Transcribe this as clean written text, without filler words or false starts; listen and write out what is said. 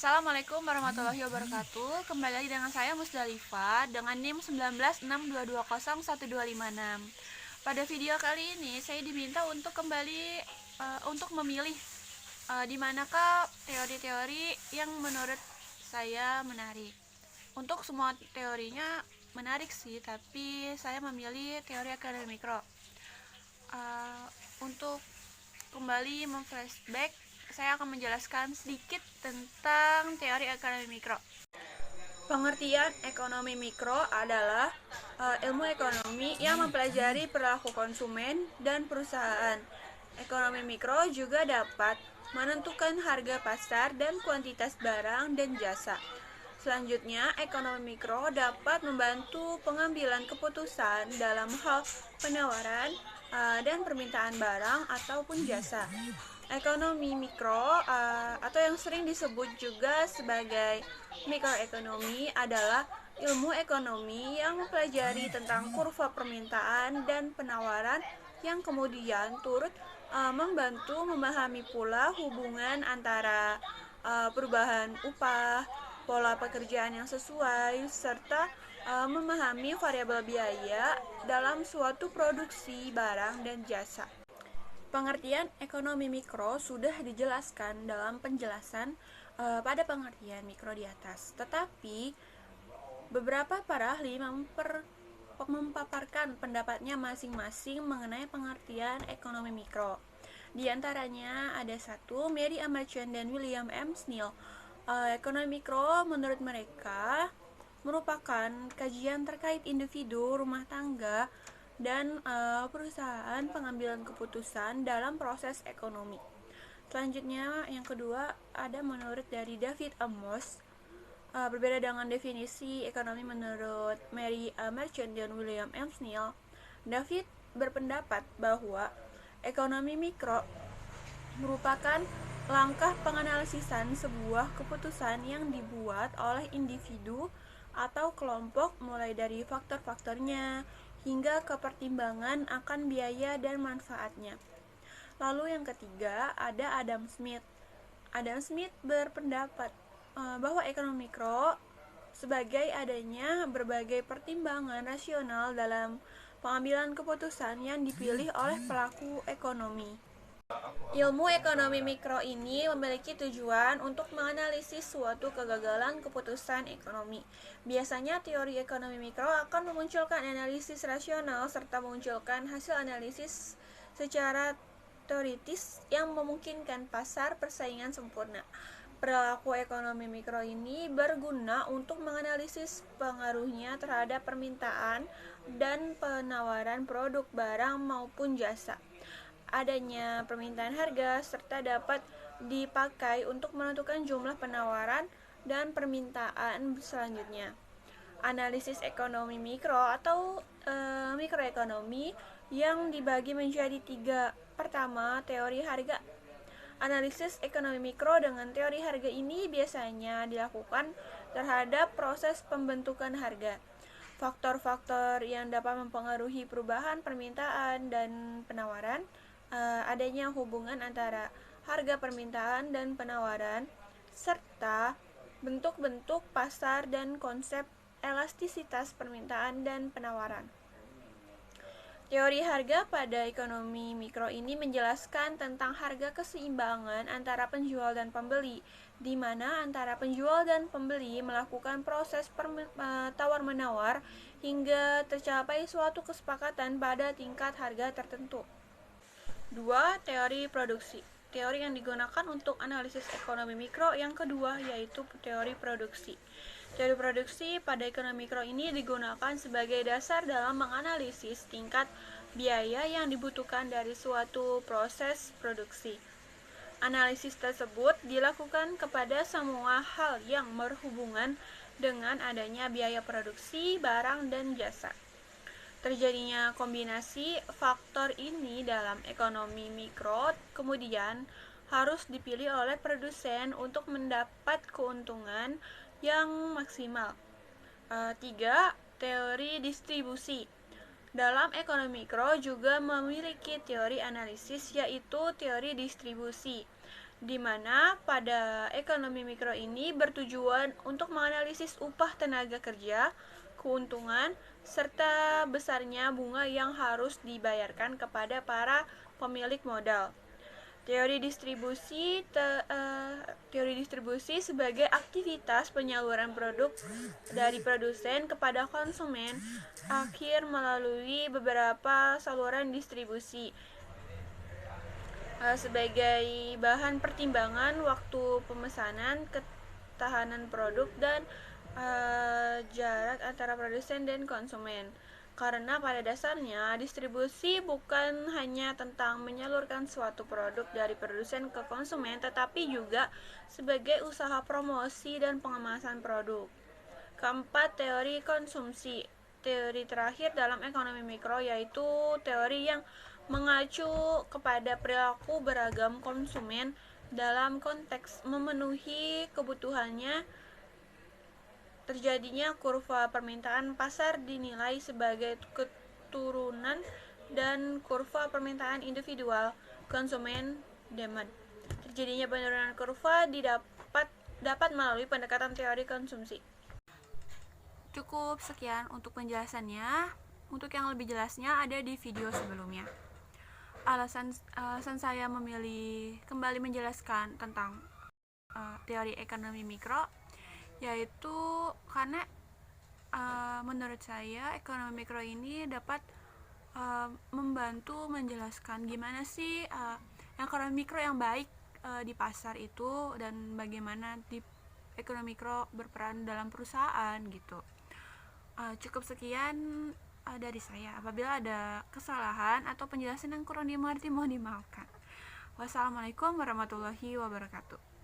Assalamualaikum warahmatullahi wabarakatuh. Kembali lagi dengan saya Musdalifah dengan NIM 1962201256. Pada video kali ini saya diminta untuk kembali untuk memilih di manakah teori-teori yang menurut saya menarik. Untuk semua teorinya menarik sih, tapi saya memilih teori ekonomi mikro. Untuk kembali memflashback, saya akan menjelaskan sedikit tentang teori ekonomi mikro. Pengertian ekonomi mikro adalah ilmu ekonomi yang mempelajari perilaku konsumen dan perusahaan. Ekonomi mikro juga dapat menentukan harga pasar dan kuantitas barang dan jasa. Selanjutnya, ekonomi mikro dapat membantu pengambilan keputusan dalam hal penawaran dan permintaan barang ataupun jasa. Ekonomi mikro atau yang sering disebut juga sebagai mikroekonomi adalah ilmu ekonomi yang mempelajari tentang kurva permintaan dan penawaran yang kemudian turut membantu memahami pula hubungan antara perubahan upah, pola pekerjaan yang sesuai, serta memahami variabel biaya dalam suatu produksi barang dan jasa. Pengertian ekonomi mikro sudah dijelaskan dalam penjelasan pada pengertian mikro di atas. Tetapi beberapa para ahli memaparkan pendapatnya masing-masing mengenai pengertian ekonomi mikro. Di antaranya ada satu, Mary A. Marchant dan William M. Snell. Ekonomi mikro menurut mereka merupakan kajian terkait individu, rumah tangga, dan perusahaan pengambilan keputusan dalam proses ekonomi. Selanjutnya, yang kedua ada menurut dari David Amos. Berbeda dengan definisi ekonomi menurut Mary A. Marchant dan William M. Snell, David berpendapat bahwa ekonomi mikro merupakan langkah penganalisisan sebuah keputusan yang dibuat oleh individu atau kelompok mulai dari faktor-faktornya hingga ke pertimbangan akan biaya dan manfaatnya. Lalu yang ketiga ada Adam Smith. Adam Smith berpendapat bahwa ekonomi mikro sebagai adanya berbagai pertimbangan rasional dalam pengambilan keputusan yang dipilih oleh pelaku ekonomi. Ilmu ekonomi mikro ini memiliki tujuan untuk menganalisis suatu kegagalan keputusan ekonomi. Biasanya teori ekonomi mikro akan memunculkan analisis rasional serta memunculkan hasil analisis secara teoritis yang memungkinkan pasar persaingan sempurna. Perilaku ekonomi mikro ini berguna untuk menganalisis pengaruhnya terhadap permintaan dan penawaran produk barang maupun jasa. Adanya permintaan harga serta dapat dipakai untuk menentukan jumlah penawaran dan permintaan selanjutnya. Analisis ekonomi mikro atau mikroekonomi yang dibagi menjadi tiga. Pertama, teori harga. Analisis ekonomi mikro dengan teori harga ini biasanya dilakukan terhadap proses pembentukan harga. Faktor-faktor yang dapat mempengaruhi perubahan permintaan dan penawaran, adanya hubungan antara harga permintaan dan penawaran, serta bentuk-bentuk pasar dan konsep elastisitas permintaan dan penawaran. Teori harga pada ekonomi mikro ini menjelaskan tentang harga keseimbangan antara penjual dan pembeli, di mana antara penjual dan pembeli melakukan proses tawar-menawar hingga tercapai suatu kesepakatan pada tingkat harga tertentu. 2. Teori produksi. Teori yang digunakan untuk analisis ekonomi mikro yang kedua yaitu teori produksi. Teori produksi pada ekonomi mikro ini digunakan sebagai dasar dalam menganalisis tingkat biaya yang dibutuhkan dari suatu proses produksi. Analisis tersebut dilakukan kepada semua hal yang berhubungan dengan adanya biaya produksi, barang, dan jasa. Terjadinya kombinasi faktor ini dalam ekonomi mikro kemudian harus dipilih oleh produsen untuk mendapat keuntungan yang maksimal. 3. Teori distribusi. Dalam ekonomi mikro juga memiliki teori analisis yaitu teori distribusi. di mana pada ekonomi mikro ini bertujuan untuk menganalisis upah tenaga kerja, keuntungan, serta besarnya bunga yang harus dibayarkan kepada para pemilik modal. Teori distribusi sebagai aktivitas penyaluran produk dari produsen kepada konsumen akhir melalui beberapa saluran distribusi sebagai bahan pertimbangan waktu pemesanan, ketahanan produk, dan jarak antara produsen dan konsumen. Karena pada dasarnya distribusi bukan hanya tentang menyalurkan suatu produk dari produsen ke konsumen, tetapi juga sebagai usaha promosi dan pengemasan produk. Keempat, teori konsumsi. Teori terakhir dalam ekonomi mikro yaitu teori yang mengacu kepada perilaku beragam konsumen dalam konteks memenuhi kebutuhannya. Terjadinya kurva permintaan pasar dinilai sebagai keturunan dan kurva permintaan individual konsumen demand. Terjadinya penurunan kurva dapat melalui pendekatan teori konsumsi. Cukup sekian untuk penjelasannya. Untuk yang lebih jelasnya ada di video sebelumnya. Alasan saya memilih kembali menjelaskan tentang teori ekonomi mikro yaitu karena menurut saya ekonomi mikro ini dapat membantu menjelaskan gimana sih ekonomi mikro yang baik di pasar itu dan bagaimana di ekonomi mikro berperan dalam perusahaan gitu. Cukup sekian dari saya. Apabila ada kesalahan atau penjelasan yang kurang dimengerti mohon dimaafkan. Wassalamualaikum warahmatullahi wabarakatuh.